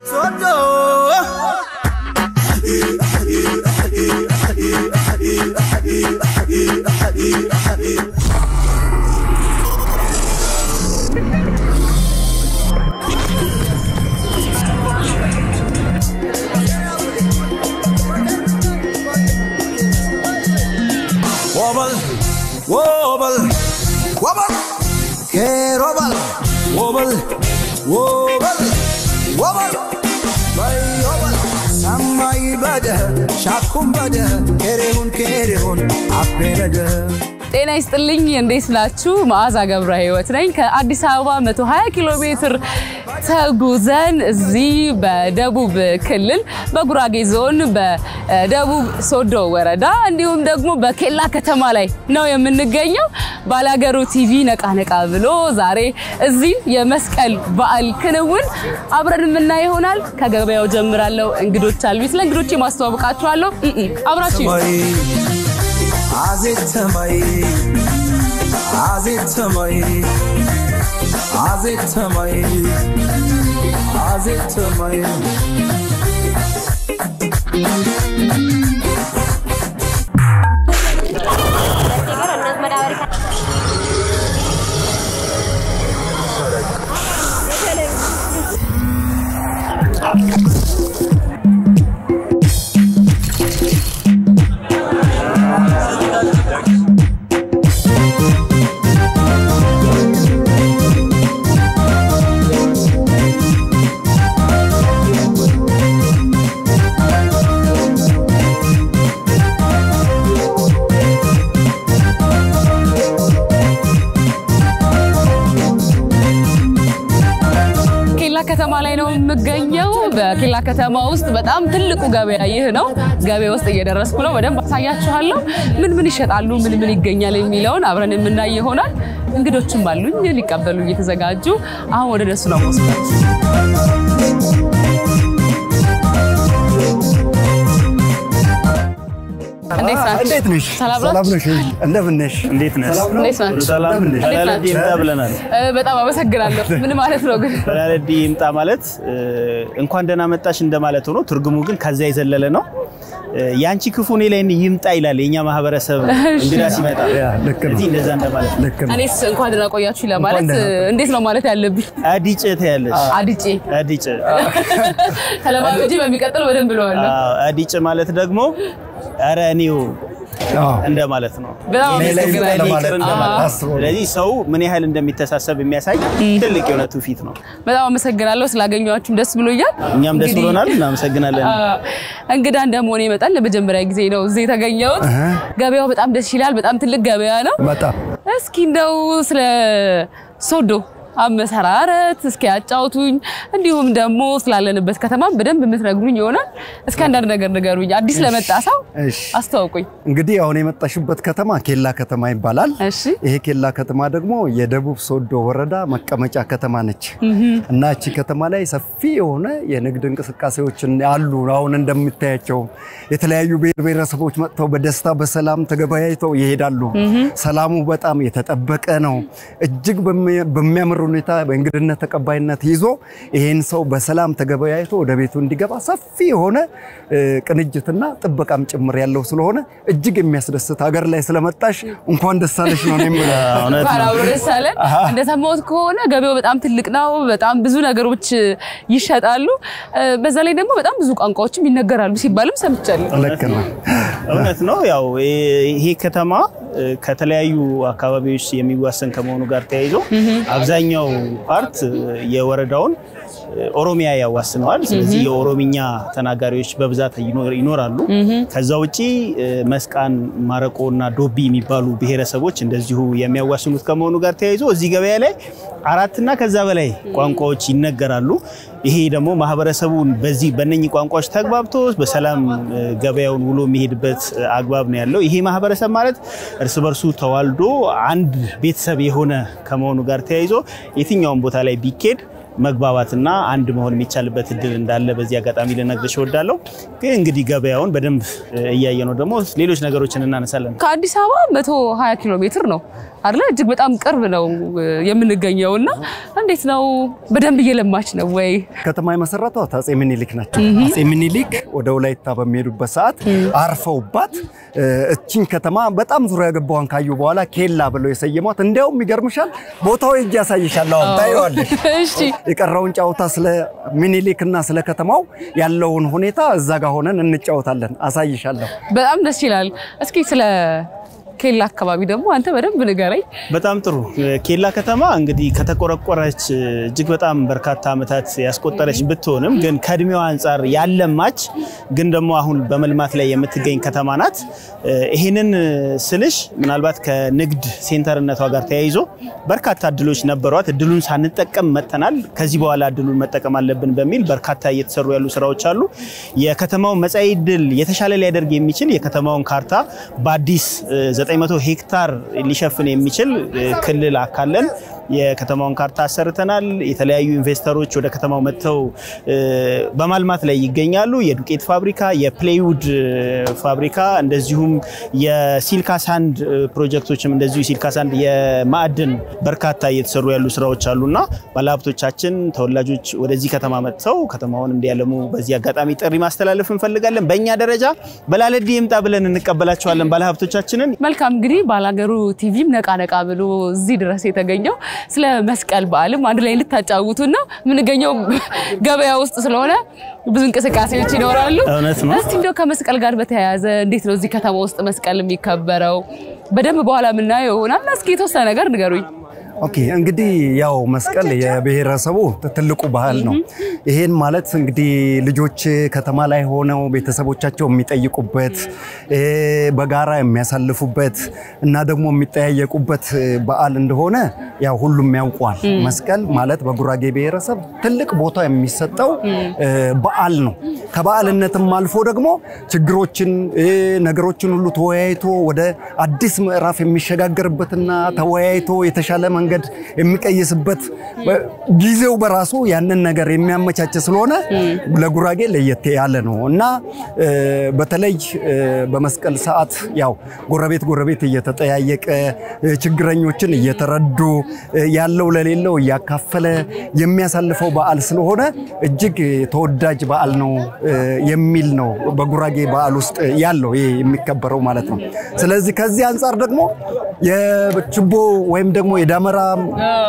Wobble, wobble, wobble, hey wobble, wobble, wobble, wobble, my wobble. Samay bada, shakum bada, kerehun, apelada. ጤና ይስጥልኝ እንዴት ናችሁ ማዓዛ ገብረ ህይወት ነኝ ከአዲስ አበባ 120 ኪሎ ሜትር ተጉዘን እዚህ በደቡብ ክልል በጉራጌ ዞን በደቡብ ሶዶ ወረዳ እንዲሁም ደግሞ በኬላ ከተማ ላይ ነው የምንገኘው ባላገሩ ቲቪ ነቃ ብሎ ዛሬ እዚህ የመስቀል በዓል ክንውን አብረን የምናይ ይሆናል ከገበያው ጀምራለሁ እንግዶች አሉ ስለ እንግዶቼ ማስተዋወቃችኋለሁ አብራችሁ Azetamai ከተማ ላይ ነው የምገኘው በኬላ ከተማ ውስጥ በጣም ትልቁ ገበያ ይህ ነው ገበያ ውስጥ እየደረስኩ ነው በደንብ አሳያችኋለሁ ምን ይሸጣሉ ምን ይገኛል የሚለውን አብረን የምናይ ይሆናል እንግዶችም አሉኝ ሊቀበሉ እየተዘጋጁ አሁን ወደ ደሱ ነው ወስዳችሁ እንዴት ነሽ ሰላም ነሽ እንደምን ነሽ እንዴት ነሽ ሰላም ነሽ ለለዲ ይምጣ ብለናል በጣም አመሰግናለሁ ምን ማለት ነው ግን ለለዲ ይምጣ ማለት እንኳን ደህና መጣሽ እንደማለት ሆኖ ትርጉሙ ግን ከዛ ይዘለለ ነው ያንቺ ክፉኔ ላይ ይምጣ ይላል የኛ ማህበረሰብ እንግዳ ሲመጣ እዚህ እንደዛ እንደማለት እኔስ እንኳን ደህና ቆያችሁ ለማለት እንዴት ነው ማለት ያለብኝ አዲጬ ታያለሽ አዲጬ ተለማመጂ በሚቀጥለው በደንብ ብለዋለሁ አዲጬ ማለት ደግሞ አራኒው እንደማለት ነው ስለዚህ ሰው ምን ያህል እንደሚተሳሰብ የሚያሳይ ትልቅ የሆነ ትውፊት ነው በጣም አመሰግናለሁ ስላገኘኋችሁ ደስ ብሎኛል እኛም ደስ ብሎናል እናመሰግናለን እንግዳ እንደሆነ ይመጣል ለመጀመሪያ ጊዜ ነው እዚህ ተገኘሁት ገበያው በጣም ደስ ይላል በጣም ትልቅ ገበያ ነው በጣም እስኪ እንደው ስለ ሶዶ አመሰራረት እስኪ ያጫውቱኝ እንዲሁም ደግሞ ስላለንበት ከተማ በደንብ የምትነግሩኝ ይሆናል እስኪ አንዳንድ ነገር ንገሩኝ አዲስ ለመጣ ሰው አስተዋውቁኝ እንግዲህ አሁን የመጣሽበት ከተማ ኬላ ከተማ ይባላል ይሄ ኬላ ከተማ ደግሞ የደቡብ ሶዶ ወረዳ መቀመጫ ከተማ ነች እና እቺ ከተማ ላይ ሰፊ የሆነ የንግድ እንቅስቃሴዎችን አሉ አሁን እንደምታያቸው የተለያዩ ብሔረሰቦች መጥተው በደስታ በሰላም ተገበያይተው ይሄዳሉ ሰላሙ በጣም የተጠበቀ ነው እጅግ በሚያምር ሁኔታ በእንግድነት ተቀባይነት ይዞ ይሄን ሰው በሰላም ተገበያይቶ ወደ ቤቱ እንዲገባ ሰፊ የሆነ ቅንጅትና ጥበቃም ጭምር ያለው ስለሆነ እጅግ የሚያስደስት ሀገር ላይ ስለመጣሽ እንኳን ደስ አለሽ ነው ደሳለ እንደሰማሁት ከሆነ ገበያው በጣም ትልቅ ነው በጣም ብዙ ነገሮች ይሸጣሉ በዛ ላይ ደግሞ በጣም ብዙ ቋንቋዎችም ይነገራሉ ሲባልም ሰምቻለሁ ልክ ነው እውነት ነው ያው ይሄ ከተማ ከተለያዩ አካባቢዎች የሚዋሰን ከመሆኑ ጋር ተያይዞ አብዛኛው ፓርት የወረዳውን ኦሮሚያ ያዋስነዋል ስለዚህ የኦሮሚኛ ተናጋሪዎች በብዛት ይኖራሉ ከዛ ውጪ መስቃን ማረቆና ዶቢ የሚባሉ ብሔረሰቦች እንደዚሁ የሚያዋስኑት ከመሆኑ ጋር ተያይዞ እዚህ ገበያ ላይ አራትና ከዛ በላይ ቋንቋዎች ይነገራሉ ይሄ ደግሞ ማህበረሰቡ በዚህ በእነኚህ ቋንቋዎች ተግባብቶ በሰላም ገበያውን ውሎ የሚሄድበት አግባብ ነው ያለው ይሄ ማህበረሰብ ማለት እርስ በርሱ ተዋልዶ አንድ ቤተሰብ የሆነ ከመሆኑ ጋር ተያይዞ የትኛውን ቦታ ላይ ቢኬድ መግባባትና አንድ መሆን የሚቻልበት እድል እንዳለ በዚህ አጋጣሚ ልነግርሽ ወዳለው ግን እንግዲህ ገበያውን በደንብ እያየነው ደግሞ ሌሎች ነገሮችን እናነሳለን ከአዲስ አበባ 120 ኪሎ ሜትር ነው አይደል እጅግ በጣም ቅርብ ነው የምንገኘውና እንዴት ነው በደንብ እየለማች ነው ወይ ከተማ የመሰረቷ አፄ ምኒልክ ናቸው አፄ ምኒልክ ወደ ወላይታ በሚሄዱበት ሰዓት አርፈውባት እቺን ከተማ በጣም ዙሪያ ገባዋን ካዩ በኋላ ኬላ ብለው የሰየሟት እንዲያውም ይገርምሻል ቦታው እጅ ያሳይሻል ታይዋለሽ እሺ የቀረውን ጫውታ ስለ ምኒልክና ስለ ከተማው ያለውን ሁኔታ እዛ ጋር ሆነን እንጫወታለን አሳይሻለሁ በጣም ደስ ይላል እስኪ ስለ ኬላ አካባቢ ደግሞ አንተ በደንብ ንገረኝ በጣም ጥሩ ኬላ ከተማ እንግዲህ ከተቆረቆረች እጅግ በጣም በርካታ አመታት ያስቆጠረች ብትሆንም ግን ከድሜው አንፃር ያለማች ግን ደግሞ አሁን በመልማት ላይ የምትገኝ ከተማ ናት ይሄንን ስልሽ ምናልባት ከንግድ ሴንተርነቷ ጋር ተያይዞ በርካታ እድሎች ነበሯት እድሉን ሳንጠቀም መተናል ከዚህ በኋላ እድሉን መጠቀም አለብን በሚል በርካታ እየተሰሩ ያሉ ስራዎች አሉ የከተማው መጻኢ እድል የተሻለ ሊያደርግ የሚችል የከተማውን ካርታ በአዲስ 900 ሄክታር ሊሸፍን የሚችል ክልል አካለን የከተማውን ካርታ አሰርተናል የተለያዩ ኢንቨስተሮች ወደ ከተማው መጥተው በማልማት ላይ ይገኛሉ የዱቄት ፋብሪካ የፕሌይውድ ፋብሪካ እንደዚሁም የሲልካ ሳንድ ፕሮጀክቶችም እንደዚሁ ሲልካ ሳንድ የማዕድን በርካታ እየተሰሩ ያሉ ስራዎች አሉና ባለሀብቶቻችን ተወላጆች ወደዚህ ከተማ መጥተው ከተማውን እንዲያለሙ በዚህ አጋጣሚ ጥሪ ማስተላለፍ እንፈልጋለን በእኛ ደረጃ በላለዲ ይምጣ ብለን እንቀበላቸዋለን ባለሀብቶቻችንን መልካም እንግዲህ ባላገሩ ቲቪም ነቃ ብሎ እዚህ ድረስ የተገኘው ስለ መስቀል በዓልም አንድ ላይ ልታጫውቱና ምንገኘው ገበያ ውስጥ ስለሆነ ብዙ እንቅስቃሴዎች ይኖራሉ እስቲ እንደው ከመስቀል ጋር በተያያዘ እንዴት ነው እዚህ ከተማ ውስጥ መስቀል የሚከበረው በደንብ በኋላ ምናየው ይሆናል እስኪ የተወሰነ ነገር ንገሩኝ ኦኬ እንግዲህ ያው መስቀል የብሔረሰቡ ትልቁ ባህል ነው ይሄን ማለት እንግዲህ ልጆች ከተማ ላይ ሆነው ቤተሰቦቻቸው የሚጠይቁበት በጋራ የሚያሳልፉበት እና ደግሞ የሚጠያየቁበት በዓል እንደሆነ ያው ሁሉም ያውቋል መስቀል ማለት በጉራጌ ብሔረሰብ ትልቅ ቦታ የሚሰጠው በዓል ነው ከበዓልነትም አልፎ ደግሞ ችግሮችን ነገሮችን ሁሉ ተወያይቶ ወደ አዲስ ምዕራፍ የሚሸጋገርበትና ተወያይቶ የተሻለ መንገድ የሚቀየስበት ጊዜው በራሱ ያንን ነገር የሚያመቻች ስለሆነ ለጉራጌ ለየት ያለ ነው እና በተለይ በመስቀል ሰዓት ያው ጎረቤት እየተጠያየቀ ችግረኞችን እየተረዱ ያለው ለሌለው ያካፈለ የሚያሳልፈው በዓል ስለሆነ እጅግ ተወዳጅ በዓል ነው የሚል ነው በጉራጌ በዓል ውስጥ ያለው የሚከበረው ማለት ነው ስለዚህ ከዚህ አንፃር ደግሞ የችቦ ወይም ደግሞ የዳመራ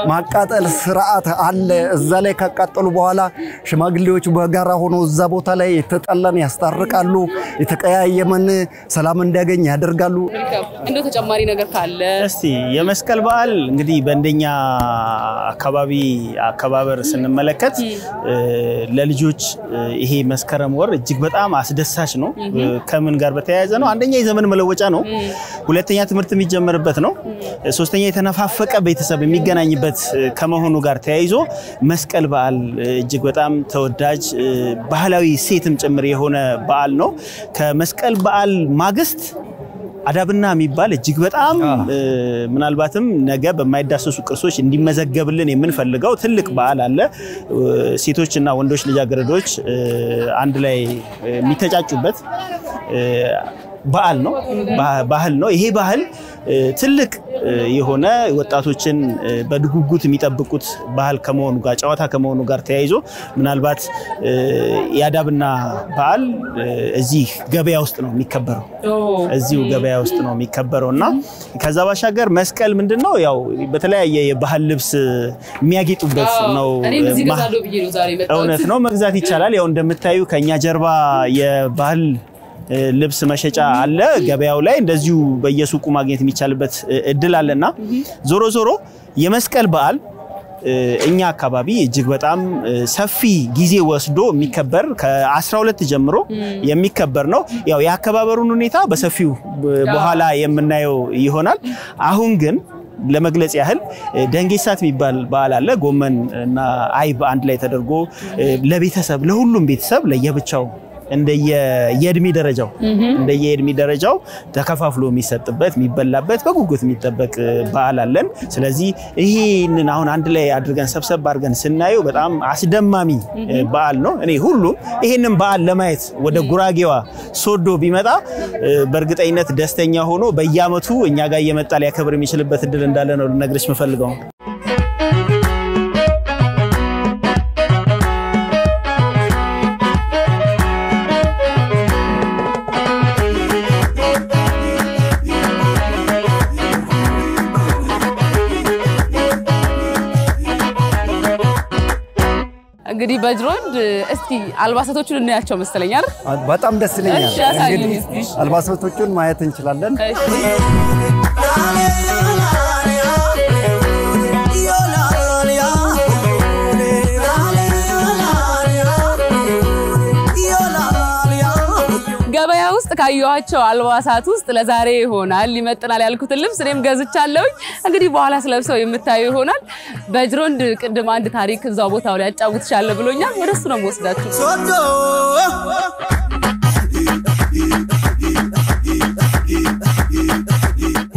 ማቃጠል ስርዓት አለ እዛ ላይ ካቃጠሉ በኋላ ሽማግሌዎች በጋራ ሆኖ እዛ ቦታ ላይ የተጣላን ያስታርቃሉ የተቀያየመን ሰላም እንዲያገኝ ያደርጋሉ እንደው ተጨማሪ ነገር ካለ እስቲ የመስቀል በዓል እንግዲህ በእንደኛ አካባበር ስንመለከት ለልጆች ይሄ መስከረም ወር እጅግ በጣም አስደሳች ነው ከምን ጋር በተያያዘ ነው አንደኛ የዘመን መለወጫ ነው ሁለተኛ ትምህርት የሚጀመርበት ነው ሶስተኛ የተነፋፈቀ ቤተሰብ የሚገናኝበት ከመሆኑ ጋር ተያይዞ መስቀል በዓል እጅግ በጣም ተወዳጅ ባህላዊ ሴትም ጭምር የሆነ በዓል ነው ከመስቀል በዓል ማግስት አዳብና የሚባል እጅግ በጣም ምናልባትም ነገ በማይዳሰሱ ቅርሶች እንዲመዘገብልን የምንፈልገው ትልቅ በዓል አለ ሴቶችና ወንዶች ልጃገረዶች አንድ ላይ የሚተጫጩበት ባህል ነው ይሄ ባህል ትልቅ የሆነ ወጣቶችን በድጉጉት የሚጠብቁት ባህል ከመሆኑ ጋር ጨዋታ ከመሆኑ ጋር ተያይዞ ምናልባት ያዳብና በዓል እዚህ ገበያ ውስጥ ነው የሚከበረው እዚሁ ገበያ ውስጥ ነው የሚከበረውና ከዛ ባሻገር መስቀል ምንድነው ያው በተለያየ የባህል ልብስ የሚያጌጡበት ነው እውነት ነው መግዛት ይቻላል ያው እንደምታዩ ከኛ ጀርባ የባህል ልብስ መሸጫ አለ ገበያው ላይ እንደዚሁ በየሱቁ ማግኘት የሚቻልበት እድል አለና ዞሮ የመስቀል በዓል እኛ አካባቢ እጅግ በጣም ሰፊ ጊዜ ወስዶ የሚከበር ከ12 ጀምሮ የሚከበር ነው ያው ያከባበሩን ሁኔታ በሰፊው በኋላ የምናየው ይሆናል አሁን ግን ለመግለጽ ያህል ደንጌሳት የሚባል በዓል አለ ጎመን እና አይብ አንድ ላይ ተደርጎ ለቤተሰብ ለሁሉም ቤተሰብ ለየብቻው እንደየየእድሜ ደረጃው ተከፋፍሎ የሚሰጥበት የሚበላበት በጉጉት የሚጠበቅ በዓል አለን ስለዚህ ይሄንን አሁን አንድ ላይ አድርገን ሰብሰብ አድርገን ስናየው በጣም አስደማሚ በዓል ነው እኔ ሁሉም ይሄንን በዓል ለማየት ወደ ጉራጌዋ ሶዶ ቢመጣ በእርግጠኝነት ደስተኛ ሆኖ በየአመቱ እኛ ጋር እየመጣ ሊያከብር የሚችልበት እድል እንዳለ ነው ልነግርሽ መፈልገው እንግዲህ በጅሮንድ እስቲ አልባሳቶቹን እናያቸው መሰለኛል በጣም ደስ ይለኛል እንግዲህ አልባሳቶቹን ማየት እንችላለን ገበያ ውስጥ ካየኋቸው አልባሳት ውስጥ ለዛሬ ይሆናል ሊመጥናል ያልኩት ልብስ እኔም ገዝቻለሁ እንግዲህ በኋላ ስለብሰው የምታዩ ይሆናል በጅሮንድ ቅድም አንድ ታሪክ እዛው ቦታው ላይ ያጫውትሻል ብሎኛል ወደሱ ነው ወስዳችሁ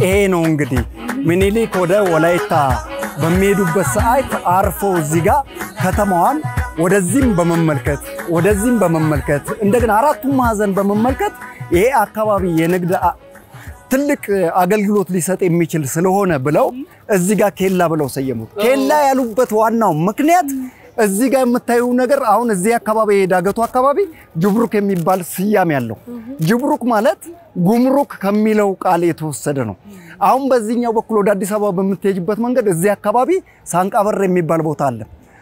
ይሄ ነው እንግዲህ ምኒልክ ወደ ወላይታ በሚሄዱበት ሰዓት አርፎ እዚህ ጋር ከተማዋን ወደዚህም በመመልከት እንደገና አራቱም ማዕዘን በመመልከት ይሄ አካባቢ የንግድ ትልቅ አገልግሎት ሊሰጥ የሚችል ስለሆነ ብለው እዚህ ጋር ኬላ ብለው ሰየሙት ኬላ ያሉበት ዋናው ምክንያት እዚህ ጋር የምታዩ ነገር አሁን እዚህ አካባቢ ዳገቱ አካባቢ ጅብሩክ የሚባል ስያሜ ያለው ጅብሩክ ማለት ጉምሩክ ከሚለው ቃል የተወሰደ ነው አሁን በዚህኛው በኩል ወደ አዲስ አበባ በመተጅበት መንገድ እዚህ አካባቢ ሳንቃበር የሚባል ቦታ አለ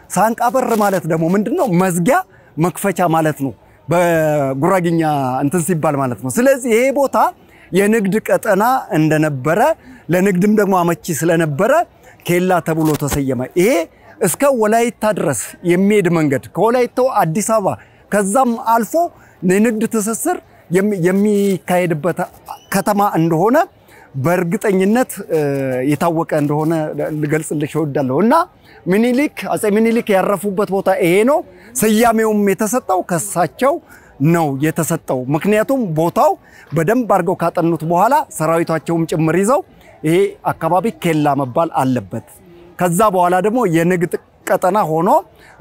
ሳንቃበር ማለት ደግሞ ምንድነው መዝጊያ መክፈቻ ማለት ነው በጉራግኛ እንትን ሲባል ማለት ነው ስለዚህ ይሄ ቦታ የንግድ ቀጠና እንደነበረ ለንግድም ደግሞ አመቺ ስለነበረ ኬላ ተብሎ ተሰየመ ይሄ እስከ ወላይታ ድረስ የሚሄድ መንገድ ከወላይታው አዲስ አበባ ከዛም አልፎ ለንግድ ትስስር የሚካሄድበት ከተማ እንደሆነ በእርግጠኝነት የታወቀ እንደሆነ ልገልጽልሽ እወዳለሁና ምኒልክ አጼ ምኒልክ ያረፉበት ቦታ ይሄ ነው ስያሜውም የተሰጠው ከሳቸው ነው የተሰጠው ምክንያቱም ቦታው በደንብ አርገው ካጠኑት በኋላ ሰራዊታቸውም ጭምር ይዘው ይሄ አካባቢ ኬላ መባል አለበት ከዛ በኋላ ደግሞ የንግድ ቀጠና ሆኖ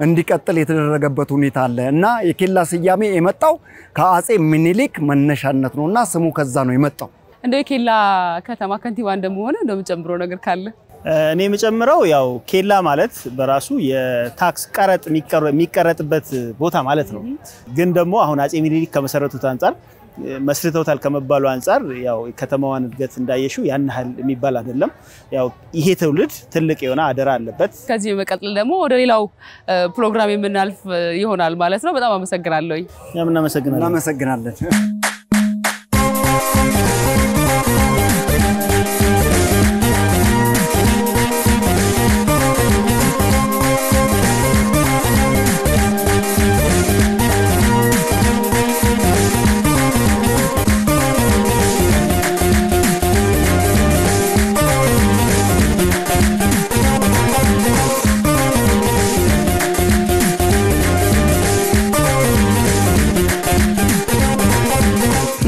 እንዲቀጥል የተደረገበት ሁኔታ አለ እና የኬላ ስያሜ የመጣው ከአጼ ምኒልክ መነሻነት ነውና ስሙ ከዛ ነው የመጣው እንደ ኬላ ከተማ ከንቲባ እንደመሆነ እንደምጨምሮ ነገር ካለ እኔ የምጨምረው ያው ኬላ ማለት በራሱ የታክስ ቀረጥ የሚቀረጥበት ቦታ ማለት ነው ግን ደግሞ አሁን አጼ ምኒልክ ከመሰረቱት አንፃር መስርተውታል ከመባሉ አንፃር ያው ከተማዋን እድገት እንዳየሽው ያን ያህል የሚባል አይደለም ያው ይሄ ትውልድ ትልቅ የሆነ አደራ አለበት ከዚህ በመቀጠል ደግሞ ወደ ሌላው ፕሮግራም የምናልፍ ይሆናል ማለት ነው በጣም አመሰግናለሁ እናመሰግናለን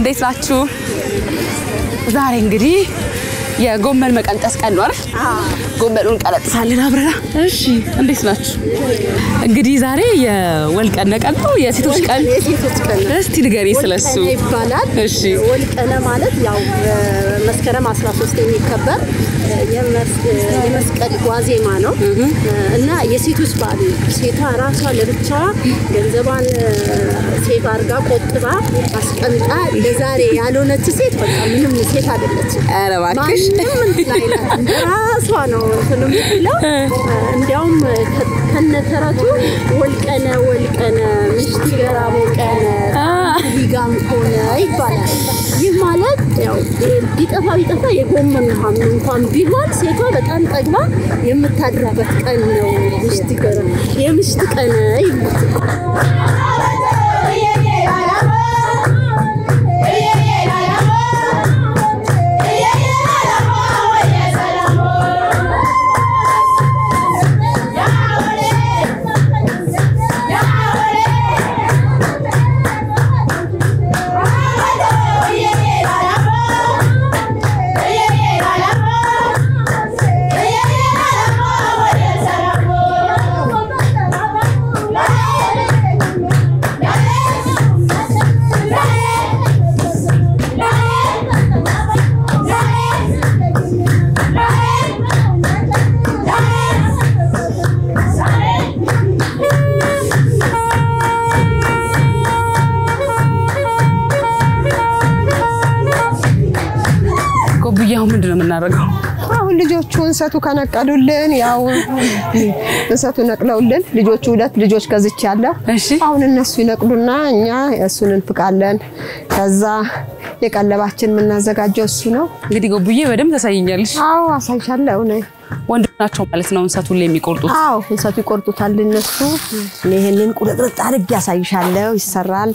እንዴት ናችሁ ዛሬ እንግዲህ የጎመን መቀንጠስ ቀን ነው አይደል ጎመኑን ቀለጥሳለን አብረና እሺ እንዴት ናችሁ እንግዲህ ዛሬ የወልቀነ ቀን ነው የሴቶች ቀን እስቲ ንገሪ ስለሱ ይባላል እሺ ወልቀነ ማለት ያው መስከረም 13 የሚከበር የመስቀል ዋዜማ ነው እና የሴቶች በዓል ሴቷ ራሷ ለብቻ ገንዘቧን ሴት አርጋ ቆጥባ አስቀምጣ ለዛሬ ያልሆነች ሴት በቃ ምንም ሴት አይደለች ኧረ እባክሽ ራሷ ነው ስለምትለው እንዲያውም ከነተራቱ ወልቀነ ምሽት ገራቦ ቀነ ሊጋም ሆነ ይባላል ይህ ማለት ያው ቢጠፋ የጎመን ሀም እንኳን ቢሆን ሴቷ በጣም ጠግባ የምታድራበት ቀን ነው የምሽት ቀን አሁን ምንድነው የምናደርገው? አሁን ልጆቹ እንሰቱ ከነቀሉልን ያው እንሰቱ ነቅለውልን ልጆቹ ሁለት ልጆች ገዝቻለሁ። አሁን እነሱ ይነቅሉና እኛ እሱን እንፍቃለን። ከዛ የቀለባችን ምናዘጋጀው እሱ ነው። እንግዲህ ጎቡዬ በደም ተሳይኛለሽ። አዎ አሳይሻለሁ ነው። ወንዶች ናቸው ማለት ነው እንሰቱ ላይ የሚቆርጡት? አዎ እንሰቱ ይቆርጡታል እነሱ። ይሄንን ቁርጥርጥ አድርጌ ያሳይሻለሁ። ይሰራል።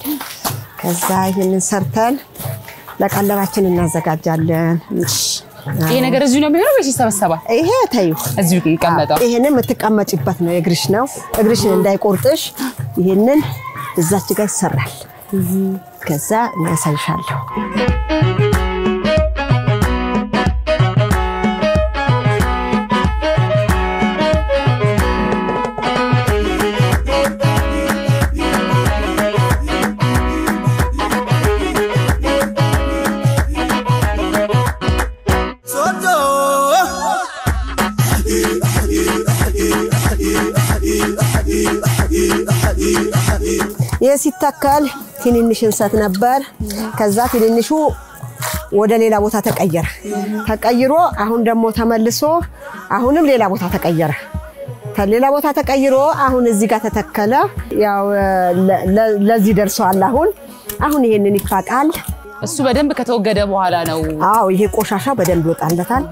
ከዛ ይሄንን ሰርተን ለቀለባችን እናዘጋጃለን። ይሄ ነገር እዚሁ ነው የሚሆነው ወይስ ይሰበሰባል? ይሄ ታዩ እዚሁ ይቀመጣል። ይሄንን የምትቀመጪበት ነው የእግርሽ ነው። እግርሽን እንዳይቆርጥሽ ይሄንን እዛች ጋር ይሰራል። ከዛ እናሳይሻለሁ። የሲተከል ትንንሽ እንሰት ነበር። ከዛ ትንንሹ ወደ ሌላ ቦታ ተቀይሮ አሁን ደግሞ ተመልሶ አሁንም ሌላ ቦታ ተቀየረ። ከሌላ ቦታ ተቀይሮ አሁን እዚህ ጋር ተተከለ። ያው ለዚህ ደርሷል። አሁን ይሄንን ይፋቃል። እሱ በደንብ ከተወገደ በኋላ ነው። አዎ ይሄ ቆሻሻ በደንብ ይወጣለታል።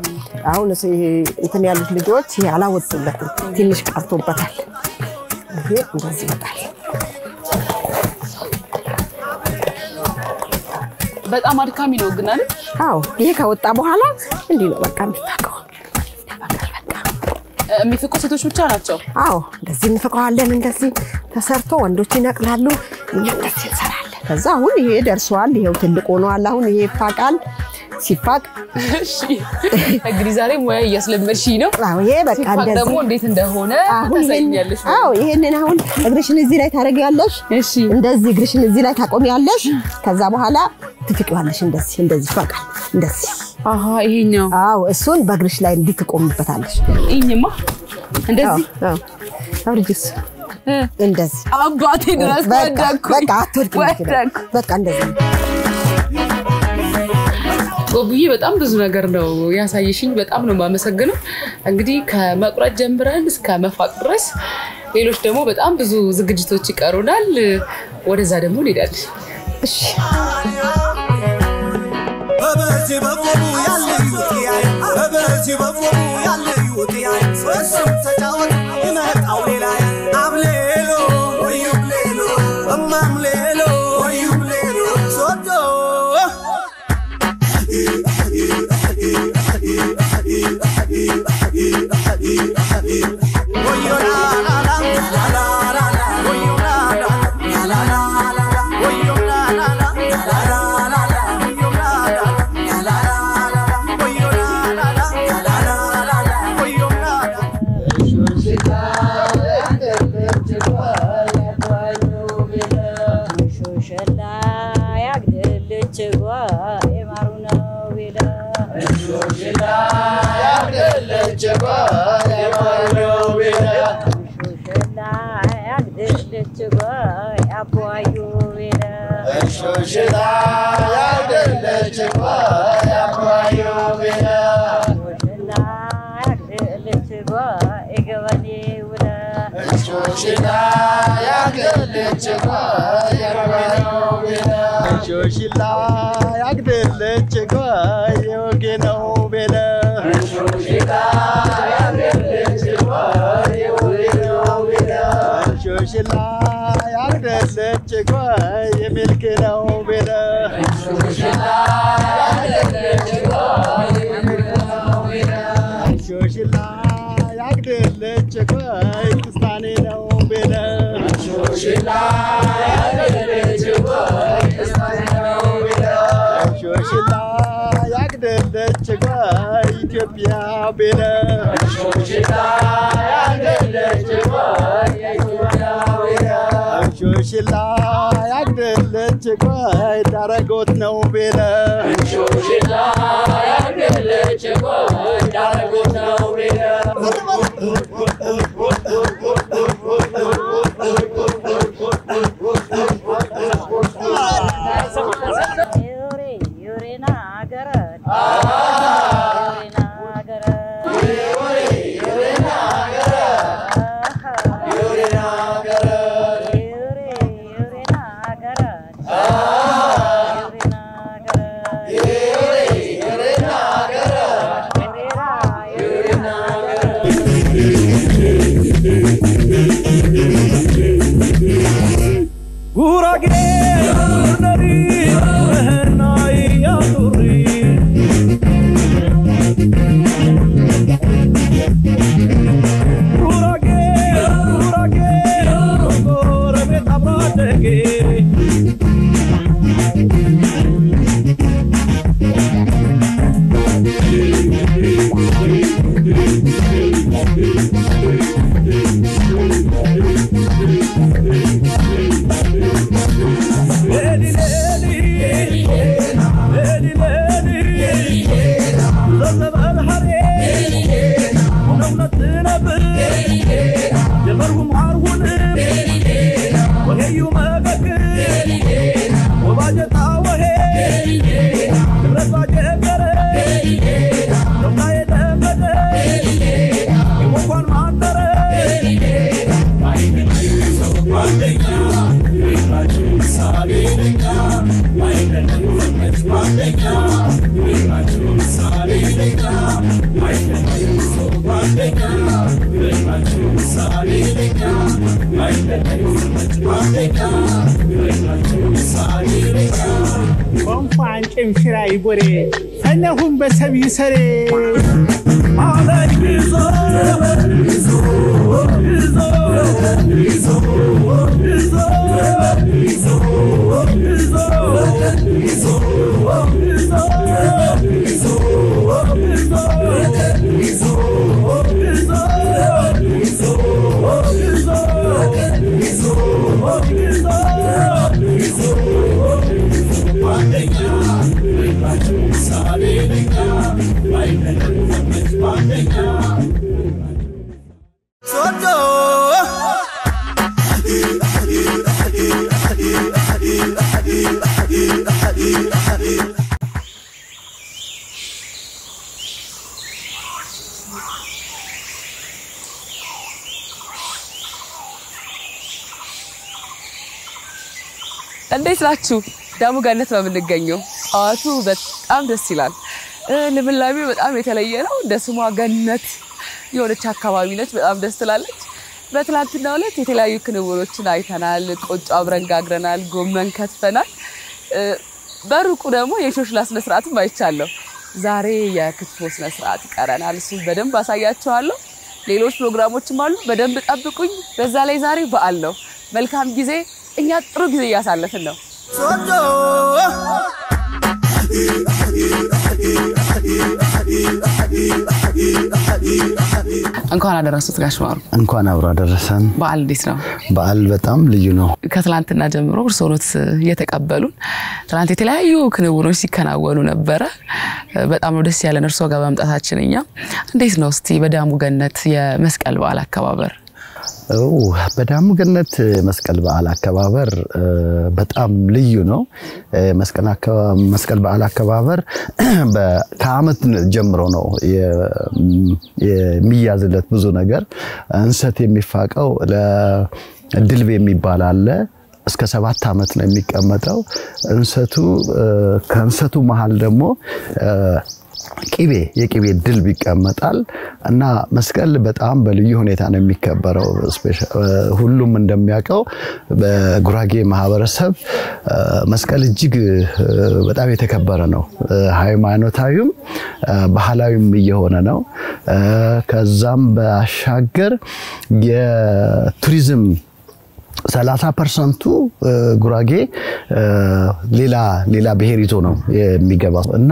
አሁን ይሄ እንትን ያሉት ልጆች ይሄ አላወጡለትም። ትንሽ ቀርቶበታል። ይሄ እንደዚህ ይወጣል። በጣም አድካሚ ነው ግን አይደል? አዎ ይሄ ከወጣ በኋላ እንዴ ነው በቃ እንታቀው። የሚፈቁ ሴቶች ብቻ ናቸው? አዎ እንደዚህ እንፈቀዋለን። እንደዚህ ተሰርቶ ወንዶች ይነቅላሉ። እንደዚህ እንሰራለን። ከዛ አሁን ይሄ ደርሷል። ይሄው ትልቅ ሆኗል። አሁን ይሄ ይፋቃል። ሲፋቅ እሺ እንግዲህ ዛሬ ሙያ እያስለመድሽኝ ነው። አዎ ይሄ በቃ እንደዚህ ደግሞ እንዴት እንደሆነ ታሳይኛለሽ። አዎ ይሄንን አሁን እግርሽን እዚህ ላይ ታረጋለሽ። እሺ እንደዚህ እግርሽን እዚህ ላይ ታቆሚያለሽ። ከዛ በኋላ ትፍቂዋለሽ። እንደዚህ ይፋቃል። እንደዚህ አሃ ይሄኛው አዎ እሱን በእግርሽ ላይ እንድትቆምበታለሽ። ይሄማ እንደዚህ አዎ አውርጅስ እንደዚህ አባቴ ድረስ ወደኩ። በቃ አትወድቂ። በቃ እንደዚህ ጎቡዬ በጣም ብዙ ነገር ነው ያሳየሽኝ። በጣም ነው ማመሰግነው። እንግዲህ ከመቁረጥ ጀምረን እስከ መፋቅ ድረስ ሌሎች ደግሞ በጣም ብዙ ዝግጅቶች ይቀሩናል። ወደዛ ደግሞ እንሄዳለን። እሺ በበዚህ በቆሙ ያለዩት ያይ በበዚህ በቆሙ ያለዩት ያይ ወስም ተጫወት ይመጣው ሌላ አብሌሎ ወዩብሌሎ እማምሌሎ ወዩብሌሎ ሶዶ أنهم بسبي سري እንዴት ናችሁ? ዳሙ ገነት በምንገኘው አዋቱ በጣም ደስ ይላል። ለምላሜው በጣም የተለየ ነው። እንደ ስሟ ገነት የሆነች አካባቢ ነች። በጣም ደስ ትላለች። በትላንትናው ዕለት የተለያዩ ክንውኖችን አይተናል። ቆጮ አብረን ጋግረናል፣ ጎመን ከትፈናል። በሩቁ ደግሞ የሾሽላ ስነ ስርዓትም አይቻለሁ። ዛሬ የክትፎ ስነ ስርዓት ይቀረናል። እሱን በደንብ አሳያችኋለሁ። ሌሎች ፕሮግራሞችም አሉ። በደንብ ጠብቁኝ። በዛ ላይ ዛሬ በዓል ነው። መልካም ጊዜ። እኛ ጥሩ ጊዜ እያሳለፍን ነው። እንኳን አደረሱት ጋሽ ማሩ። እንኳን አብሮ አደረሰን። በዓል እንዴት ነው? በዓል በጣም ልዩ ነው። ከትላንትና ጀምሮ እርሶኖት እየተቀበሉን ትላንት የተለያዩ ክንውኖች ሲከናወኑ ነበረ። በጣም ነው ደስ ያለን እርሶ ጋር በመምጣታችን። እኛ እንዴት ነው እስቲ በዳሙ ገነት የመስቀል በዓል አከባበር? በዳሙ ገነት መስቀል በዓል አከባበር በጣም ልዩ ነው። መስቀል በዓል አከባበር ከዓመት ጀምሮ ነው የሚያዝለት ብዙ ነገር። እንሰት የሚፋቀው ለድልብ የሚባል አለ። እስከ 7 ዓመት ነው የሚቀመጠው እንሰቱ። ከእንሰቱ መሃል ደግሞ የቅቤ ድልብ ይቀመጣል እና መስቀል በጣም በልዩ ሁኔታ ነው የሚከበረው። ሁሉም እንደሚያውቀው በጉራጌ ማህበረሰብ መስቀል እጅግ በጣም የተከበረ ነው። ሃይማኖታዊም ባህላዊም እየሆነ ነው። ከዛም ባሻገር የቱሪዝም 30% ጉራጌ ሌላ ብሄር ይዞ ነው የሚገባው እና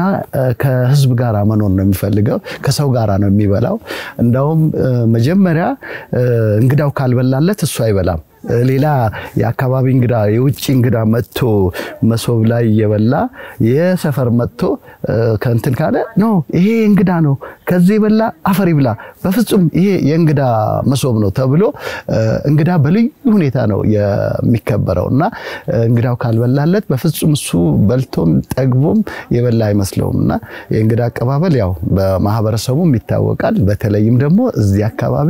ከህዝብ ጋር መኖር ነው የሚፈልገው። ከሰው ጋር ነው የሚበላው። እንደውም መጀመሪያ እንግዳው ካልበላለት እሱ አይበላም። ሌላ የአካባቢ እንግዳ የውጭ እንግዳ መጥቶ መሶብ ላይ የበላ የሰፈር መጥቶ ከንትን ካለ ነው ይሄ እንግዳ ነው ከዚህ በላ አፈር ይብላ በፍጹም ይሄ የእንግዳ መሶብ ነው ተብሎ እንግዳ በልዩ ሁኔታ ነው የሚከበረውና እንግዳው ካልበላለት በፍጹም እሱ በልቶም ጠግቦም የበላ አይመስለውምና የእንግዳ አቀባበል ያው በማህበረሰቡም ይታወቃል። በተለይም ደግሞ እዚህ አካባቢ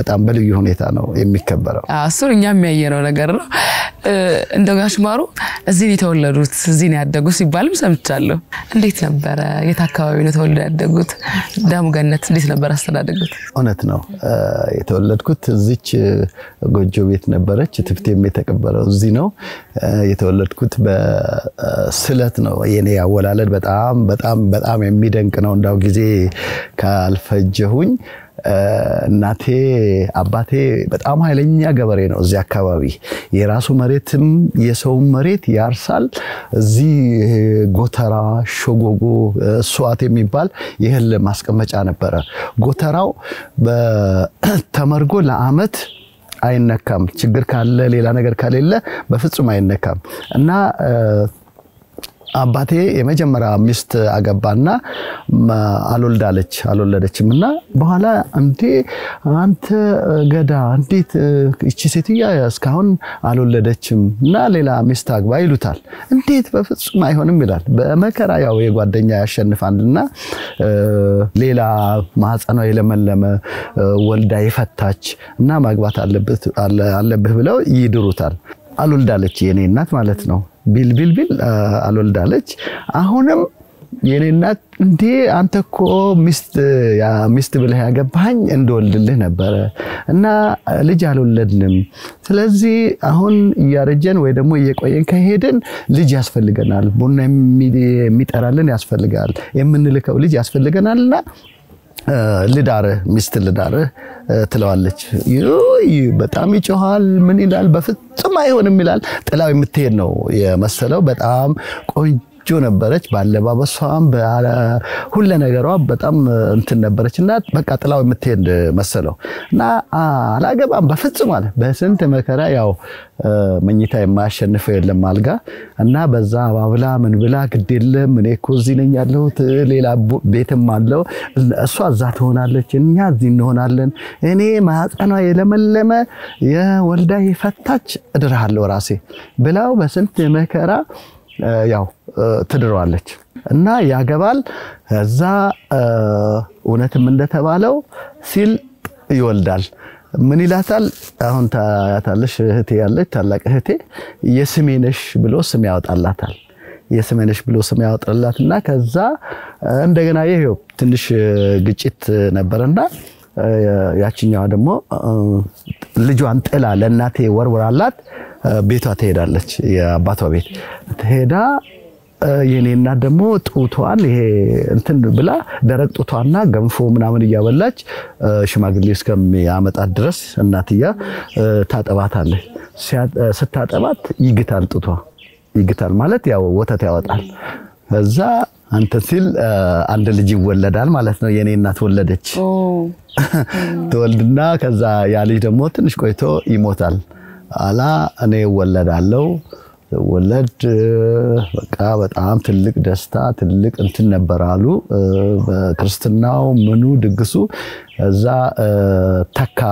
በጣም በልዩ ሁኔታ ነው የሚከበረው። እሱኛ እኛም ያየነው ነገር ነው እንደው ጋሽ ማሩ እዚህ ነው የተወለዱት እዚህ ነው ያደጉት ሲባልም ሰምቻለሁ እንዴት ነበር የት አካባቢ ነው ተወልደው ያደጉት ዳሙ ገነት እንዴት ነበር አስተዳደጉት እውነት ነው የተወለድኩት እዚች ጎጆ ቤት ነበረች ትፍቴም የተቀበረው እዚህ ነው የተወለድኩት በስለት ነው የኔ ያወላለድ በጣም የሚደንቅ ነው እንዳው ጊዜ ካልፈጀሁኝ እናቴ አባቴ በጣም ኃይለኛ ገበሬ ነው እዚህ አካባቢ የራሱ መሬትም የሰው መሬት ያርሳል እዚህ ጎተራ ሾጎጎ ሷት የሚባል ይሄል ማስቀመጫ ነበር ጎተራው በተመርጎ ለአመት አይነካም ችግር ካለ ሌላ ነገር ካለለ በፍጹም አይነካም እና አባቴ የመጀመሪያ ሚስት አገባና አልወለደችምና በኋላ እንዴ አንተ ገዳ እንዴት እቺ ሴትያ እስካሁን አልወለደችም እና ሌላ ሚስት አግባ ይሉታል እንዴት በፍጹም አይሆንም ይላል በመከራ ያው የጓደኛ ያሸንፋልና ሌላ ማህፀኗ የለመለመ ወልዳ ይፈታች እና ማግባት አለብህ ብለው ይድሩታል አልወልዳለች የኔ እናት ማለት ነው ቢል አልወልዳለች አሁንም የኔ እናት እንዴ አንተኮ ሚስት ብለህ ያገባኝ እንደወልድልህ ነበር እና ልጅ አልወለድንም ስለዚህ አሁን ያረጀን ወይ ደግሞ እየቆየን ከሄድን ልጅ ያስፈልገናል ቡና የሚጠራልን ያስፈልጋል የምንልከው ልጅ ያስፈልገናልና ልዳር ሚስት ልዳር ትለዋለች በጣም ይጮሃል ምን ይላል በፍጹም አይሆንም ይላል ጥላው የምትሄድ ነው የመሰለው በጣም ቆንጆ ነበረች ባለባበሷም ሁሉ ነገሯ በጣም እንትን ነበረችና በቃ ጥላው የምትሄድ መሰለው እና አላገባም በፍጹም አለ በስንት መከራ ያው መኝታ የማያሸንፈው የለም አልጋ እና በዛ ባብላ ምን ብላ ግዴለም እኔ እኮ እዚህ ነኝ ያለሁት ሌላ ቤትም አለው እሷ እዛ ትሆናለች እኛ እዚህ እንሆናለን እኔ ማህፀኗ የለመለመ የወልዳ ይፈታች እድራለሁ ራሴ ብላው በስንት መከራ ያው ትድሯለች እና ያገባል እዛ እውነትም እንደተባለው ሲል ይወልዳል ምን ይላታል አሁን ታያታለሽ እህቴ ያለች ታላቅ እህቴ የስሜነሽ ብሎ ስም ያወጣላታል የስሜነሽ ብሎ ስም ያወጣላትና ከዛ እንደገና ይሄው ትንሽ ግጭት ነበርና ያቺኛዋ ደግሞ ልጇን ጥላ ለእናቴ ወርወራላት ቤቷ ትሄዳለች የአባቷ ቤት ትሄዳ የኔና ደግሞ ጡቷን ይሄ እንትን ብላ ደረቅ ጡቷና ገንፎ ምናምን ያበላች ሽማግሌ እስከሚያመጣት ድረስ እናትያ ታጠባታለች ስታጠባት ይግታል ጡቷ ይግታል ማለት ያው ወተት ያወጣል ከዛ አንተ ሲል አንድ ልጅ ይወለዳል ማለት ነው የኔ እናት ወለደች ተወልድና ከዛ ያ ልጅ ደግሞ ትንሽ ቆይቶ ይሞታል አላ እኔ ወለዳለው ወለድ በቃ በጣም ትልቅ ደስታ ትልቅ እንትን ነበራሉ በክርስትናው ምኑ ድግሱ እዛ ተካ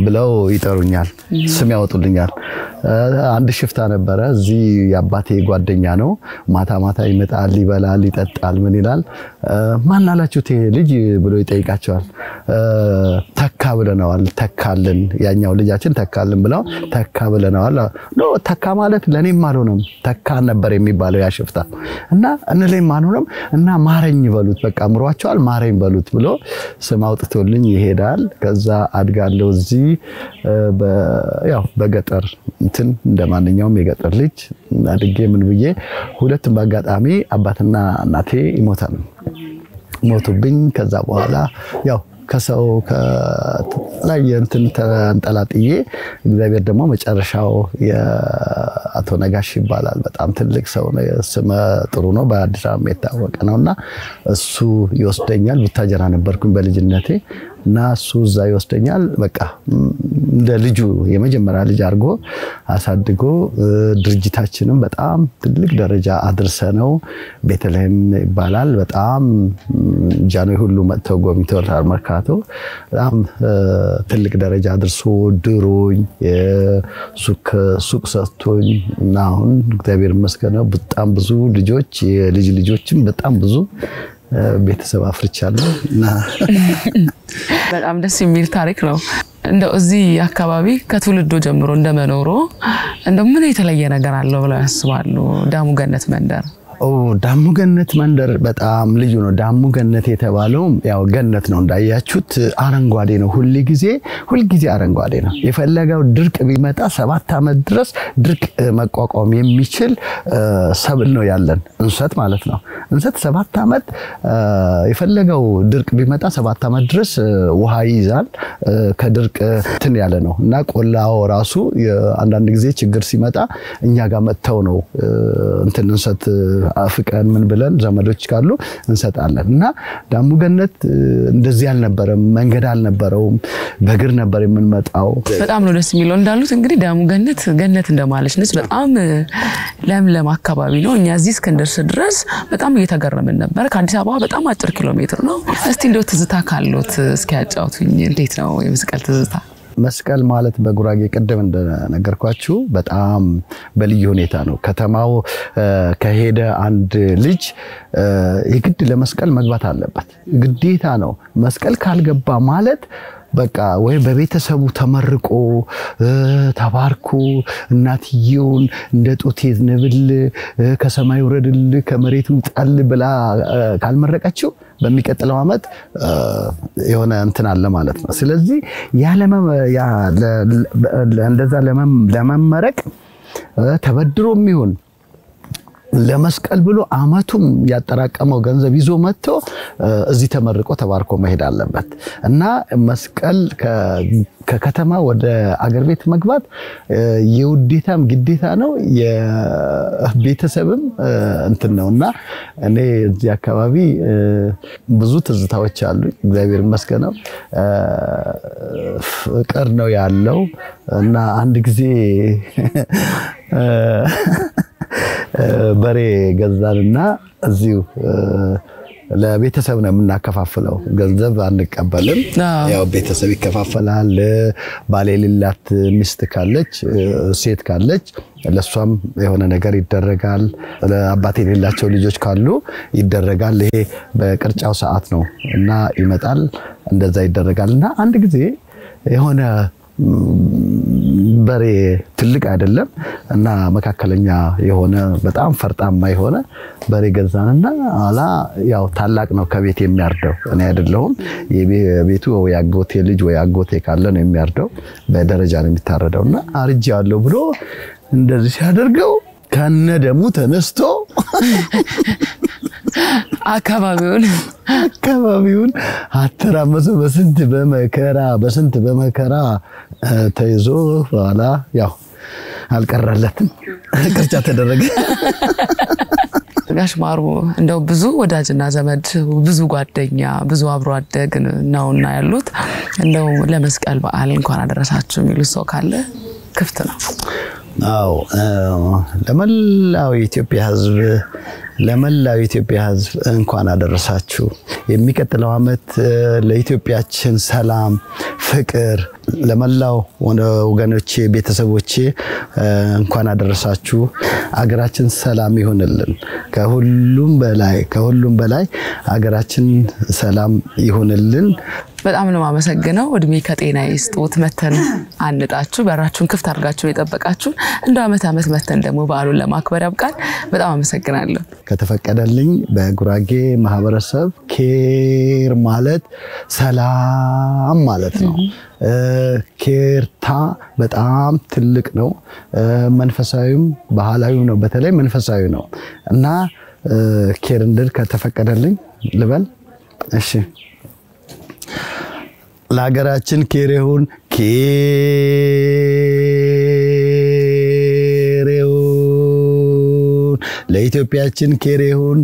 ብለው ይጠሩኛል ስም ያወጡልኛል አንድ ሽፍታ ነበረ እዚህ ያባቴ ጓደኛ ነው ማታ ይመጣል ይበላል ይጠጣል ምን ይላል ማን አላችሁት ልጅ ብሎ ይጠይቃቸዋል ተካ ብለናል ተካልን ያኛው ልጃችን ተካልን ብለው ተካ ብለናል ኖ ተካ ማለት ለኔም አልሆነም ተካ ነበር የሚባለው ያ ሽፍታ እና እንለኝ ማንሆነም እና ማረኝ በሉት በቃ ምሯቸዋል ማረኝ በሉት ብሎ ስም አውጥቶልኝ ይሄዳል ከዛ አድጋለው እዚህ ያው በገጠር እንትን እንደማንኛውም የገጠር ልጅ አድጌ ምን ብዬ ሁለቱም በአጋጣሚ አባትና እናቴ ይሞታሉ ሞቱብኝ ከዛ በኋላ ያው ከሰው ከላይ እንትን ተንጠላጥዬ እግዚአብሔር ደግሞ መጨረሻው የአቶ ነጋሽ ይባላል በጣም ትልቅ ሰው ነው ስመ ጥሩ ነው በአዲስ አበባ የታወቀ ነውና እሱ ይወስደኛል ቡታጀራ ነበርኩኝ በልጅነቴ እና እሱ እዛ ይወስደኛል በቃ እንደ ልጁ የመጀመሪያ ልጅ አርጎ አሳድጎ ድርጅታችንም በጣም ትልቅ ደረጃ አድርሰነው ቤተልሔም ይባላል በጣም ጃኖይ ሁሉ መጥተው ጎብኝተውታል መርካቶ በጣም ትልቅ ደረጃ አድርሶ ድሮኝ ሱቅ ሰጥቶኝ እና አሁን እግዚአብሔር ይመስገን በጣም ብዙ ልጆች የልጅ ልጆችም በጣም ብዙ ቤተሰብ አፍርቻለሁ እና በጣም ደስ የሚል ታሪክ ነው እንደው እዚህ አካባቢ ከትውልዶ ጀምሮ እንደመኖሩ እንደው ምን የተለየ ነገር አለው ብለው ያስባሉ? ዳሙ ገነት መንደር ዳሙ ገነት መንደር በጣም ልዩ ነው። ዳሙ ገነት የተባለው ያው ገነት ነው እንዳያችሁት አረንጓዴ ነው። ሁሉ ጊዜ አረንጓዴ ነው። የፈለገው ድርቅ ቢመጣ 7 አመት ድረስ ድርቅ መቋቋም የሚችል ሰብል ነው ያለን እንሰት ማለት ነው። እንሰት 7 አመት የፈለገው ድርቅ ቢመጣ 7 አመት ድረስ ውሃ ይይዛል። ከድርቅ እንትን ያለ ነው እና ቆላው ራሱ አንዳንድ ጊዜ ችግር ሲመጣ እኛ ጋር መጥተው ነው እንትን እንሰት አፍቀን ምን ብለን ዘመዶች ካሉ እንሰጣለን እና ዳሙ ገነት እንደዚህ አልነበረም። መንገድ አልነበረውም። በእግር ነበር የምንመጣው። በጣም ነው ደስ የሚለው እንዳሉት እንግዲህ ዳሙ ገነት እንደማለች ነች። በጣም ለምለም አካባቢ ነው። እኛ እዚህ እስከንደርስ ድረስ በጣም እየተገረምን ነበር። ከአዲስ አበባ በጣም አጭር ኪሎ ሜትር ነው። እስቲ እንደው ትዝታ ካሉት እስኪ ያጫውቱኝ። እንዴት ነው የመስቀል ትዝታ? መስቀል ማለት በጉራጌ ቀደም እንደነገርኳችሁ በጣም በልዩ ሁኔታ ነው። ከተማው ከሄደ አንድ ልጅ የግድ ለመስቀል መግባት አለበት፣ ግዴታ ነው። መስቀል ካልገባ ማለት በቃ ወይ በቤተሰቡ ተመርቆ ተባርኩ እናትየውን እንደ ጦቴ ንብል ከሰማይ ወረድል ከመሬቱ ጣል ብላ ካልመረቀችው በሚቀጥለው አመት የሆነ እንትን አለ ማለት ነው። ስለዚህ እንደዛ ለመመረቅ ተበድሮም ይሁን ለመስቀል ብሎ አመቱም ያጠራቀመው ገንዘብ ይዞ መጥቶ እዚህ ተመርቆ ተባርኮ መሄድ አለበት እና መስቀል ከከተማ ወደ አገር ቤት መግባት የውዴታም ግዴታ ነው። የቤተሰብም እንትን ነውና እኔ እዚህ አካባቢ ብዙ ትዝታዎች አሉ። እግዚአብሔር ይመስገን ፍቅር ነው ያለው እና አንድ ጊዜ በሬ ገዛንና እዚሁ ለቤተሰብ ነው የምናከፋፍለው። ገንዘብ አንቀበልም። ያው ቤተሰብ ይከፋፈላል። ባሌሊላት ሚስት ካለች ሴት ካለች ለሷም የሆነ ነገር ይደረጋል። ለአባቴ የሌላቸው ልጆች ካሉ ይደረጋል። ይሄ በቅርጫው ሰዓት ነው እና ይመጣል እንደዛ ይደረጋልና አንድ ጊዜ የሆነ በሬ ትልቅ አይደለም እና መካከለኛ የሆነ በጣም ፈርጣማ የሆነ በሬ ገዛንና አላ ያው ታላቅ ነው ከቤት የሚያርደው እኔ አይደለሁም። የቤቱ ወይ አጎቴ ልጅ ወይ አጎቴ ካለ ነው የሚያርደው። በደረጃ ነው የሚታረደውና አርጃለሁ ብሎ እንደዚህ ሲያደርገው ከነደሙ ተነስቶ አካባቢውን አተራመሰ። በስንት በመከራ ተይዞ በኋላ ያው አልቀረለትም፣ ቅርጫ ተደረገ። ጋሽ ማሩ እንደው ብዙ ወዳጅና ዘመድ ብዙ ጓደኛ ብዙ አብሮ አደግ ነውና ያሉት እንደው ለመስቀል በዓል እንኳን አደረሳችሁ የሚሉ ሰው ካለ ክፍት ነው? አዎ ለመላው ኢትዮጵያ ሕዝብ እንኳን አደረሳችሁ። የሚቀጥለው አመት ለኢትዮጵያችን ሰላም፣ ፍቅር ለመላው ወገኖቼ ቤተሰቦቼ እንኳን አደረሳችሁ። አገራችን ሰላም ይሁንልን። ከሁሉም በላይ አገራችን ሰላም ይሁንልን። በጣም ነው ማመሰግነው። እድሜ ከጤና ይስጡት። መተን አንጣችሁ በራችሁን ክፍት አድርጋችሁ የጠበቃችሁ እንደ አመት መተን ደግሞ በዓሉን ለማክበር ያብቃል። በጣም አመሰግናለሁ። ከተፈቀደልኝ በጉራጌ ማህበረሰብ ኬር ማለት ሰላም ማለት ነው። ኬርታ በጣም ትልቅ ነው። መንፈሳዊም ባህላዊም ነው። በተለይ መንፈሳዊ ነው እና ኬር እንድል ከተፈቀደልኝ ልበል። እሺ ለሀገራችን ኬሬሁን ለኢትዮጵያችን ኬሬሁን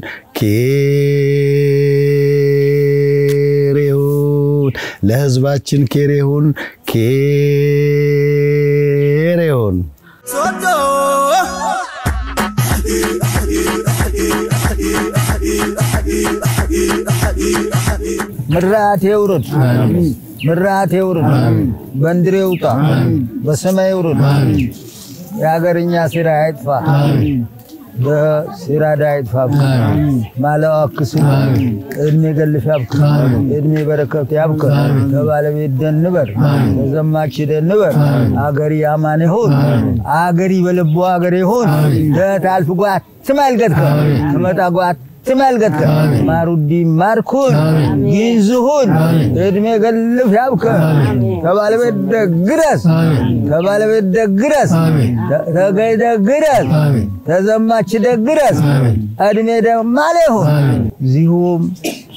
ለህዝባችን ኬሬሁን ሶዶ ምራት ይውረድ በንድሬ ውጣ በሰማይ ይውረድ የሀገርኛ ስራ አይጥፋ በሲራዳ ይጥፋብ ማለዋክስ እድሜ ገልፍ ያብክ እድሜ በረከት ያብክ ተባለቤት ደንበር ተዘማች ደንበር አገሪ አማን ይሁን አገሪ በልቦ አገሪ ይሁን ታልፍ ጓት ትማልገትከ ትመጣ ጓት تمالقتك مارودي ماركون جينزهون ادمي قلف يابك تبالي بدك قرس تبالي بدك قرس تقاي دك قرس تزماتش دك قرس ادمي دك ماليهم زيهم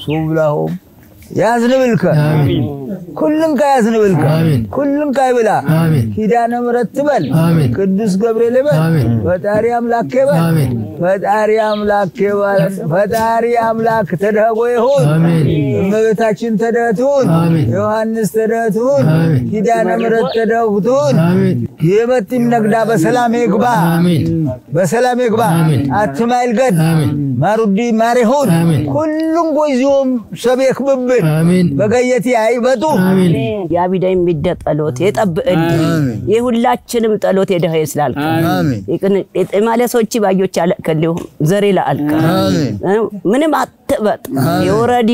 صوبلهم يازنبلك كلن كا يازنبلك كلن كا يبلا كيدانا مرتبل قدوس جبريل بل فتاري املاك بل فتاري املاك بل فتاري املاك تدهقو يهون مبتاچن تدهتون يوحنس تدهتون كيدانا مرتدهتون يمتم نقدا بسلام يقبا بسلام يقبا اتمايل قد مارودي ماريهون كلن قويزيوم سبيك ببن بقيتي عيبتو يا بدايم بدت طلوت يطبقلي የሁላችንም ጸሎት የደህ ይስላል አሜን ማለሶች ባዮች አለከልሁ ዘሬ ላልከ ምንም አትበጥ የወረዲ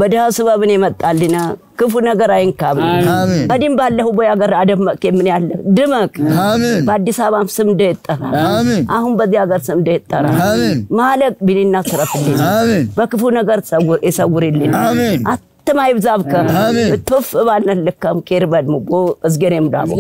በደህ ስበብን የመጣልና ክፉ ነገር አይንካብኝ አሜን ቀዲም ባለሁ በያገር አደመክ ምን ያለ ድመክ አሜን በአዲስ አበባም ስም ደጠራ አሜን አሁን በዚህ ሀገር ስም ደጠራ አሜን ማለቅ ቢልና ተረፍልኝ አሜን በክፉ ነገር ይሰውርልኝ አሜን تماي بزابك توف بالنا لكم كيربد مو ازغريم دابو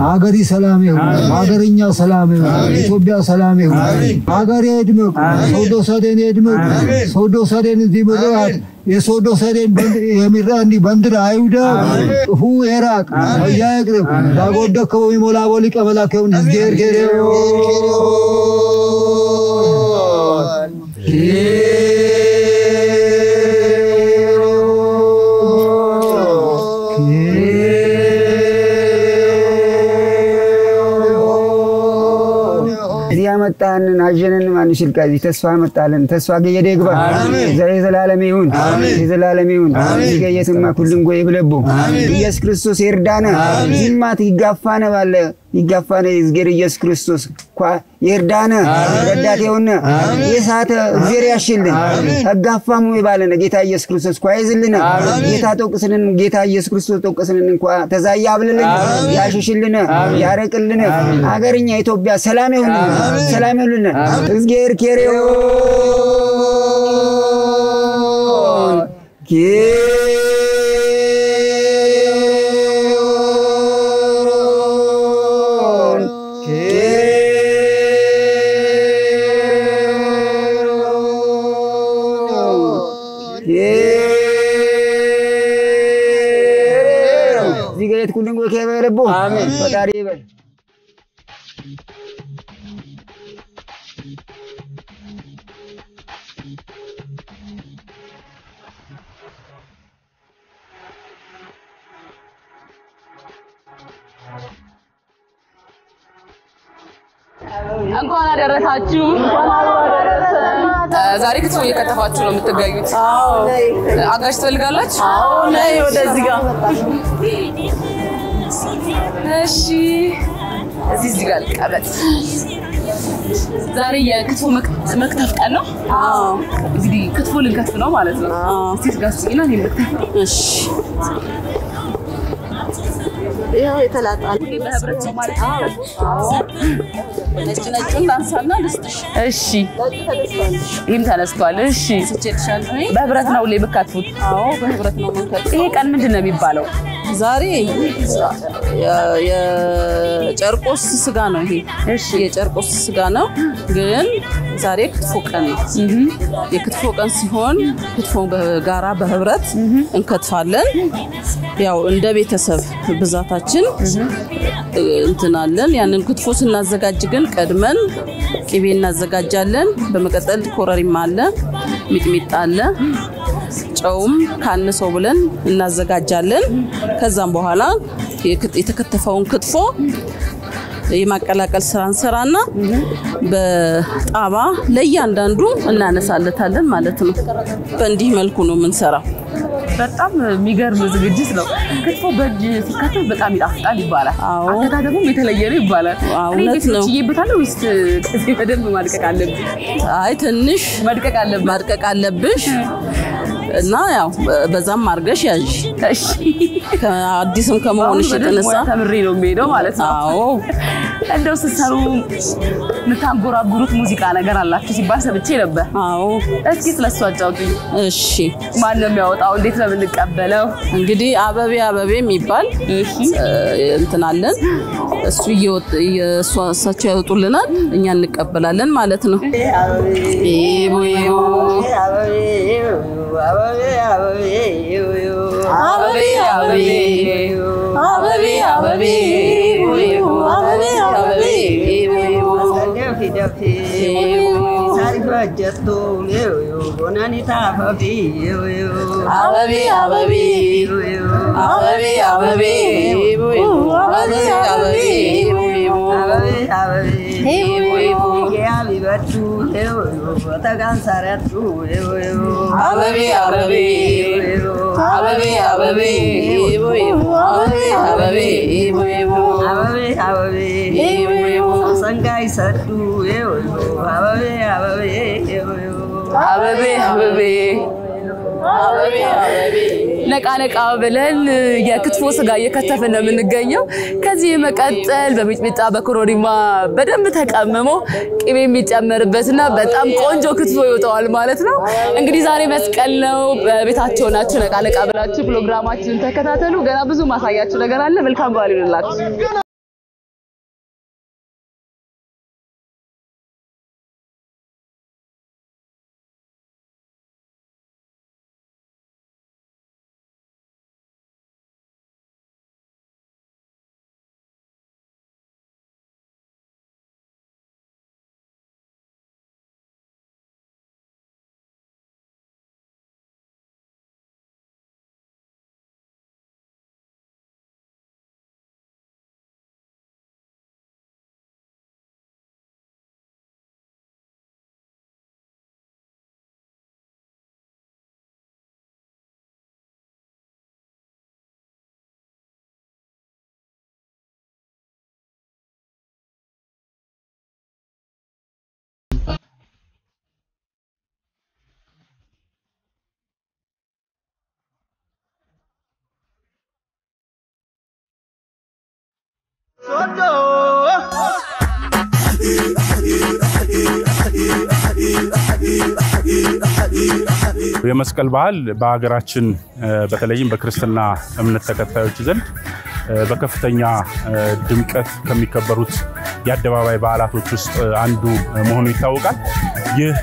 አገሪ ሰላም ይሁን አገርኛ ሰላም ይሁን ኢትዮጵያ ሰላም ይሁን አገሬ ይድመቅ ሶዶ ሰደን ይድመቅ ሶዶ ሰደን ዚብራት የሶዶ ሰደን የሚራንዲ ባንዲራ አይውዳ ሁ የራቅ ያይቅርብ ታጎደከው ይሞላው ሊቀበላከውን ዝጌር ገሬው መጣንን አጀነን ማን ይልቃዚ ተስፋ መጣለን ተስፋ ገየደግባ ዘላለም ይሁን ዘላለም ይሁን ይገየትማ ኩልን ጎይ ብለቡ ኢየሱስ ክርስቶስ ይርዳና ዝማት ይጋፋና ባለ ይጋፋና ይዝገር ኢየሱስ ክርስቶስ ኳ ይርዳና ረዳት ይሁን የሳተ እግዚአብሔር ያሽልን ተጋፋሙ ይባለና ጌታ ኢየሱስ ክርስቶስ ኳ ይዝልና ጌታ ተቆቅስልን ጌታ ኢየሱስ ክርስቶስ ተቆቅስልን ኳ ተዛያ ብለልን ያሽሽልን ያረቅልን አገርኛ ኢትዮጵያ ሰላም ይሁን ሰላም ይሁን እግዚአብሔር ከሬው ዚገየት ኩልን ጎይ ከበለቦ አሜን ፈጣሪ ይበል እንኳን አደረሳችሁ ዛሬ ክትፎ እየከተፋችሁ ነው የምትገኙት አዎ አጋሽ ትፈልጋላችሁ አዎ ነይ ወደዚህ ጋር እሺ እዚህ ጋር ቀበጥ ዛሬ የክትፎ መክተፍ ቀን ነው አዎ እንግዲህ ክትፎ ልንከትፍ ነው ማለት ነው እስቲ ጋስጪና እኔ ልክተፍ እሺ ያው የተላጣል በህብረት ማለት አዎ ነጭነጩን ላንሳና ልስጥሽ እሺ ይሄም ተነስቷል እሺ ስጨልሻለሁ በህብረት ነው ለበካትፉት አዎ በህብረት ነው መንከት ይሄ ቀን ምንድነው የሚባለው ዛሬ የጨርቆስ ስጋ ነው ይሄ እሺ የጨርቆስ ስጋ ነው ግን ዛሬ ክትፎ ቀን ነው የክትፎ ቀን ሲሆን ክትፎ በጋራ በህብረት እንከትፋለን ያው እንደ ቤተሰብ ብዛታችን እንትናለን ያንን ክትፎ ስናዘጋጅ ግን ቀድመን ቅቤ እናዘጋጃለን በመቀጠል ኮረሪማ አለ ሚጥሚጣ አለ ጨውም ካንሰው ብለን እናዘጋጃለን ከዛም በኋላ የተከተፈውን ክትፎ የማቀላቀል ስራ እንሰራና በጣባ ለእያንዳንዱ እናነሳለታለን ማለት ነው። በእንዲህ መልኩ ነው የምንሰራው። በጣም የሚገርም ዝግጅት ነው። ክትፎ በእጅ ሲከተፍ በጣም ይጣፍጣል ይባላል። አከታተፉ የተለየ ነው ይባላል። እውነት ነው። ይይበታል ወይስ ከዚህ በደንብ ማድቀቅ አለብኝ? አይ ትንሽ ማድቀቅ አለብሽ እና ያው በዛም ማርገሽ ያዥ። እሺ ከአዲስም ከመሆንሽ የተነሳ ተምሪ ነው የሚሄደው ማለት ነው። አዎ እንደው ስትሰሩ ምታንጎራጉሩት ሙዚቃ ነገር አላችሁ ሲባል ሰምቼ ነበር። አዎ እስኪ ስለሱ አጫውቱኝ። እሺ ማን ነው የሚያወጣው? እንዴት ነው የምንቀበለው? እንግዲህ አበቤ የሚባል እንትን አለን። እሱ እሳቸው ያወጡልናል፣ እኛ እንቀበላለን ማለት ነው። ነቃነቃ ብለን የክትፎ ስጋ እየከተፈን ነው የምንገኘው። ከዚህ መቀጠል በሚጥሚጣ በኮሮሪማ በደንብ ተቀምሞ ቅቤ የሚጨመርበትና በጣም ቆንጆ ክትፎ ይወጣዋል ማለት ነው። እንግዲህ ዛሬ መስቀል ነው። በቤታችሁ ናችሁ ነቃነቃ ብላችሁ ፕሮግራማችንን ተከታተሉ። ገና ብዙ ማሳያችሁ ነገር አለ። መልካም በዓል ይሁንላችሁ። የመስቀል በዓል በአገራችን በተለይም በክርስትና እምነት ተከታዮች ዘንድ በከፍተኛ ድምቀት ከሚከበሩት የአደባባይ በዓላቶች ውስጥ አንዱ መሆኑ ይታወቃል። ይህ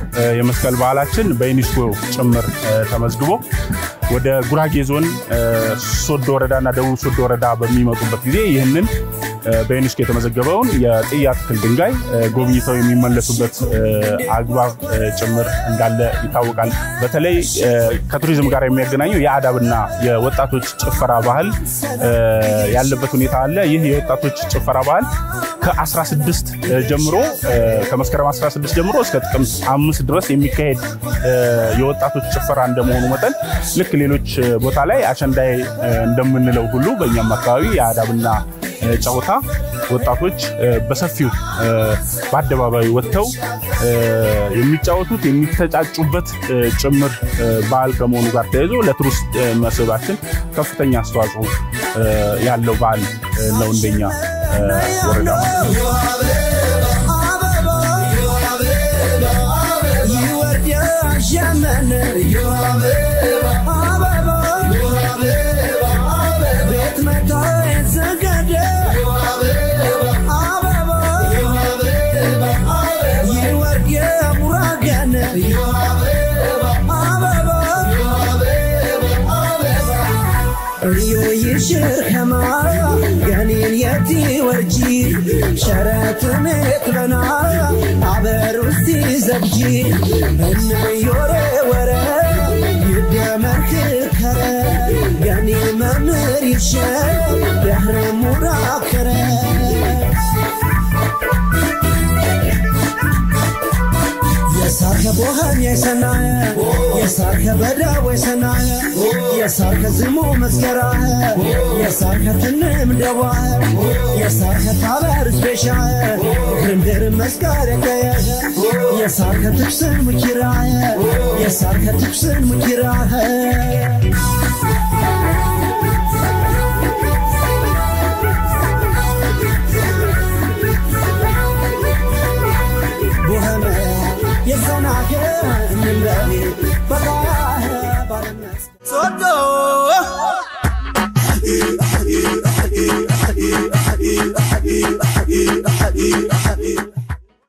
የመስቀል በዓላችን በዩኔስኮ ጭምር ተመዝግቦ ወደ ጉራጌ ዞን ሶዶ ወረዳና ደቡብ ሶዶ ወረዳ በሚመጡበት ጊዜ ይህንን በዩኔስኮ የተመዘገበውን የጥያ ትክል ድንጋይ ጎብኝተው የሚመለሱበት አግባብ ጭምር እንዳለ ይታወቃል። በተለይ ከቱሪዝም ጋር የሚያገናኘው የአዳብና የወጣቶች ጭፈራ ባህል ያለበት ሁኔታ አለ። ይህ የወጣቶች ጭፈራ ባህል ከ16 ጀምሮ ከመስከረም 16 ጀምሮ እስከ ጥቅምት 5 ድረስ የሚካሄድ የወጣቶች ጭፈራ እንደመሆኑ መጠን ልክ ሌሎች ቦታ ላይ አሸንዳይ እንደምንለው ሁሉ በእኛም አካባቢ የአዳብና ጨዋታ ወጣቶች በሰፊው በአደባባይ ወጥተው የሚጫወቱት የሚተጫጩበት ጭምር በዓል ከመሆኑ ጋር ተያይዞ ለቱሪስት መስህባችን ከፍተኛ አስተዋጽኦ ያለው በዓል ነው እንደኛ ወረዳ شرحما جنين يتي ورجي شراتنا يتبنا عبروسي زبجي من يوري ورا يدمر كرا جنين ممريشا يحرم يسناي يسار كبدا ويسناي يسار كزمو مسكراي يسار كتنم دواي يسار كتابر سبيشاي غندر مسكارك يسار كتبسن مكراي يسار كتبسن مكراي So